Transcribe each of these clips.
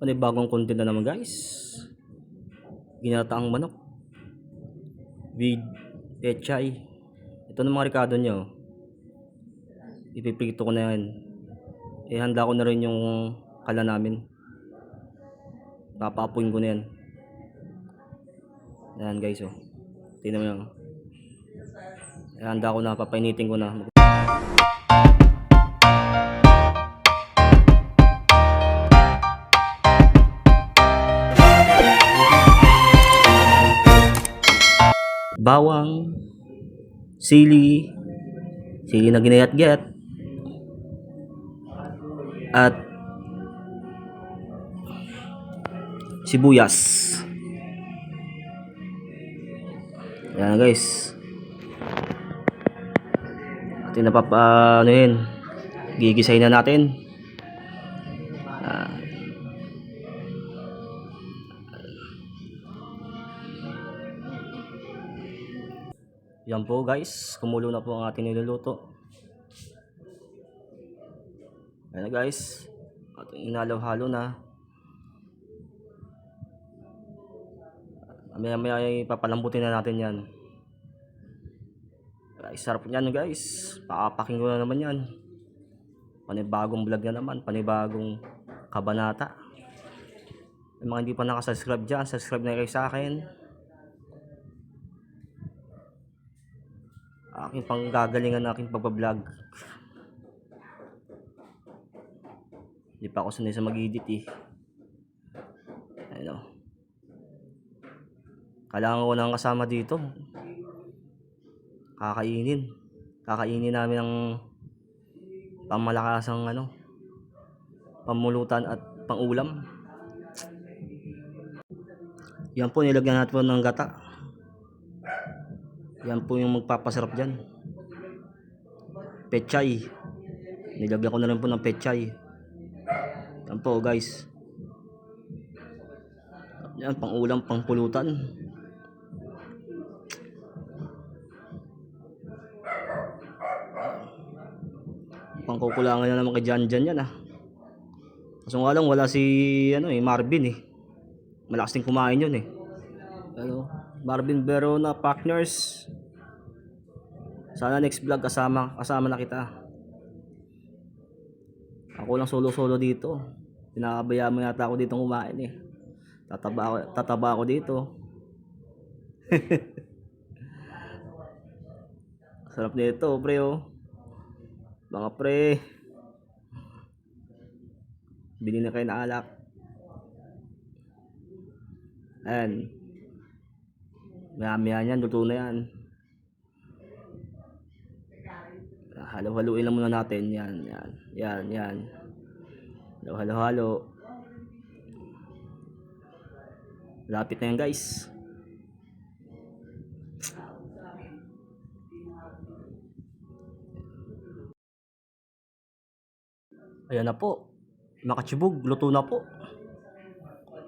Panibagong content na naman guys. Ginataang manok with pechay. Ito na mga ricado nyo. Ipiprito ko na yan. Ihanda ko na rin yung kala namin. Papaapuin ko na yan. Yan guys oh. Tingnan mo yan. Ihanda ko na, papainitin ko na. Bawang, sili na ginayat-gayat, at sibuyas. Yan guys. At napapaanohin, gigisahin na natin. Yan po guys, kumulo na po ang ating niluluto. Ayan na guys, ating inalaw-halo na. Maya ay papalambutin na natin yan. Guys, sarap yan guys. Pakapaking ko na naman yan. Panibagong vlog na naman, panibagong kabanata. Yung mga hindi pa nakasubscribe dyan, subscribe na kayo sa akin. Aking panggagalingan na aking pagbablog. Hindi pa ako sanay sa mag-edit eh. Ayun o. Kailangan ko nang kasama dito. Kakainin namin ng pangmalakasang pamulutan at pangulam. Yan po, nilagyan natin po ng gata. Yan po yung magpapasarap dyan. Pechay. Nilagyan ko na rin po ng pechay. Yan po guys. Yan, pang ulam, pang pulutan. Pang kukulangan na naman kay Jan yan ah. Kaso nga lang wala si Marvin eh. Malakas din kumain yun eh. Marvin Verona partners. Sana next vlog kasama na kita. Ako lang solo dito. Pinakabayaan mo yata ako dito kumain eh. Tataba ako dito. Sarap nito pre oh. Mga pre. Bili na kayo na alak. Ayan. Maya yan, luto na yan. Halo-haluin lang muna natin. Yan. Halo-halo. Lapit na yan guys. Ayan na po. Makachibog, luto na po.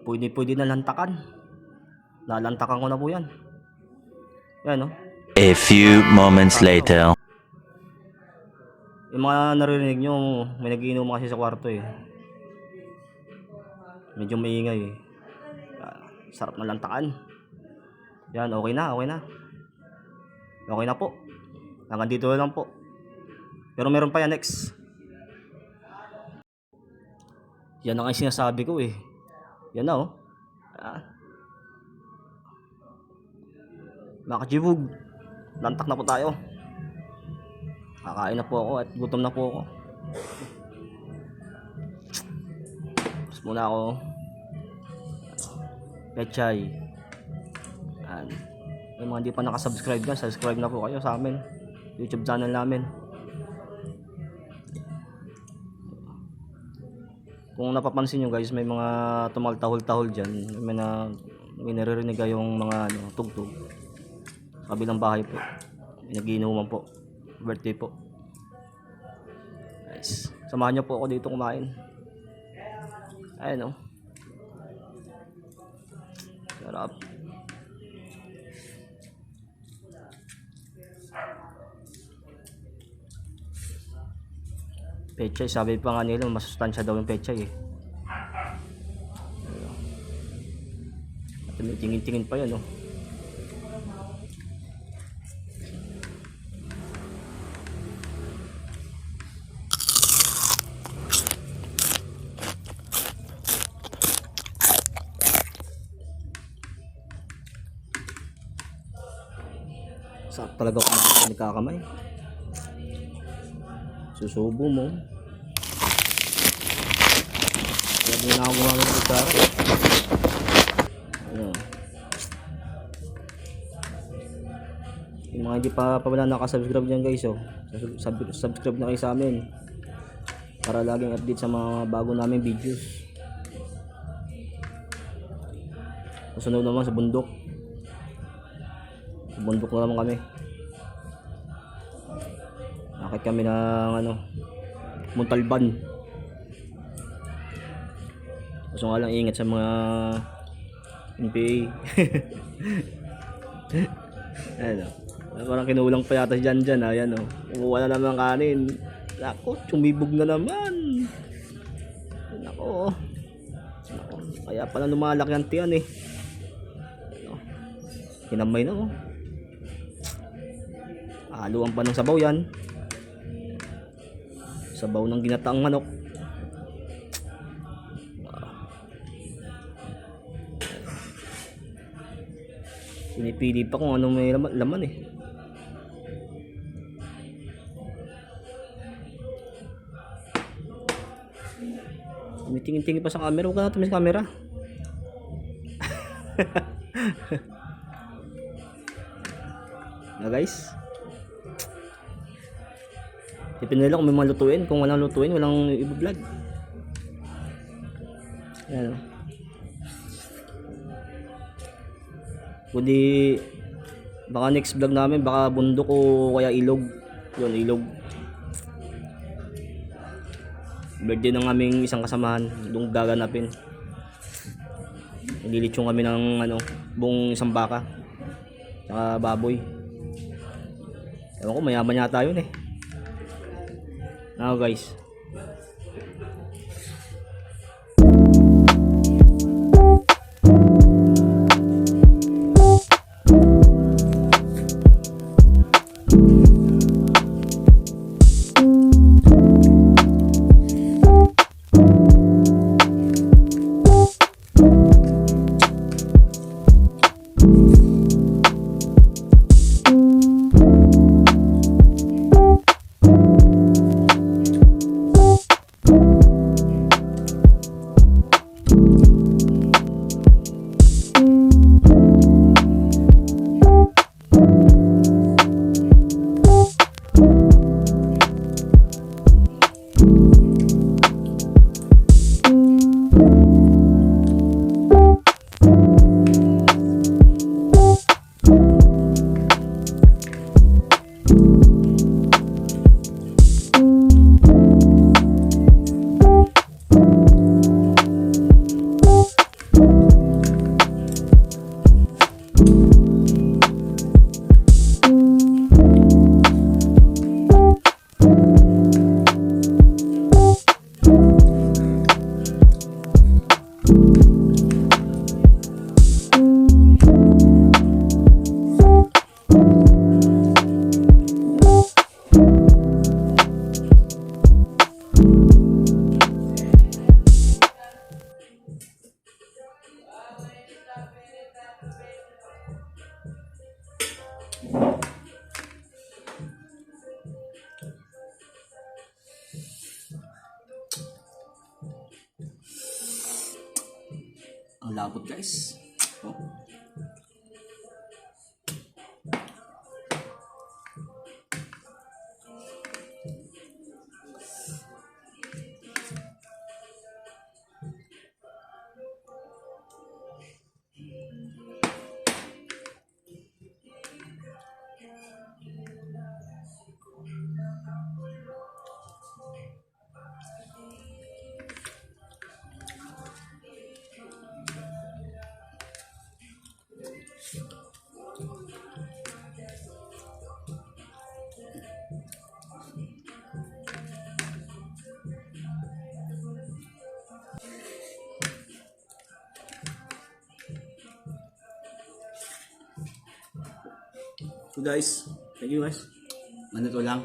Pwede na lantakan. Lalantakan ko na po yan. Yan no. A few moments later. Yung mga naririnig nyo, may nagiinom kasi sa kwarto eh. Medyo maingay eh. Sarap na lantakan. Yan, okay na. Okay na po. Hanggang dito lang po. Pero meron pa yan next. Yan ang sinasabi ko eh. Yan na oh. Makachibog. Lantak na po tayo. Kakain na po ako at gutom na po ako. Tapos muna ako pechay. Yung mga hindi pa nakasubscribe dyan, subscribe na po kayo sa amin YouTube channel namin. Kung napapansin nyo guys, may mga tumaltahol-tahol dyan. May naririnig kayong mga tugtog. Kabilang bahay po. May nagiinuman po. Birthday po. Guys, samahan nyo po ako dito kumain. Ayun o. Sarap. Pechay, sabi pa nga nila masustansya daw yung pechay eh. Tingin-tingin pa yan, oh. Sarap talaga kumain sa nagkakamay. Susubo mo. Kaya din ako gumamit ng kutsara. Ano. Yung mga hindi pa wala nakasubscribe dyan guys, oh. Subscribe na kayo sa amin. Para laging update sa mga bago namin videos. Kasunod naman sa bundok. Sa bundok na naman kami. Nakit kami ng ano, Montalban. Kaso nga lang ingat sa mga NPA. Ano, parang kinulang pa yata dyan. Ayan, oh. Wala naman kanin. Nako, sumibog na naman. Nako. Kaya pala lumalaki ang tiyan eh. Ano, kinamay na, oh. Haluan pa ng sabaw yan. Sabaw ng ginataang manok. Pinipili pa kung anong may laman eh. Tingin-tingin pa sa camera. Huwag ka natin sa camera. Na guys, tipin nila kung may mga lutuin. Kung walang lutuin, walang i-vlog. Ayan. Kundi baka next vlog namin baka bundok o kaya ilog. Yun, ilog. Birthday ng aming isang kasamahan, doon gaganapin. Nililitsyon kami ng ano, buong isang baka. Saka baboy. Ewan ko, mayaman yata yun eh. Now guys, ang labot guys. Oh. So guys, thank you guys. Ano to lang?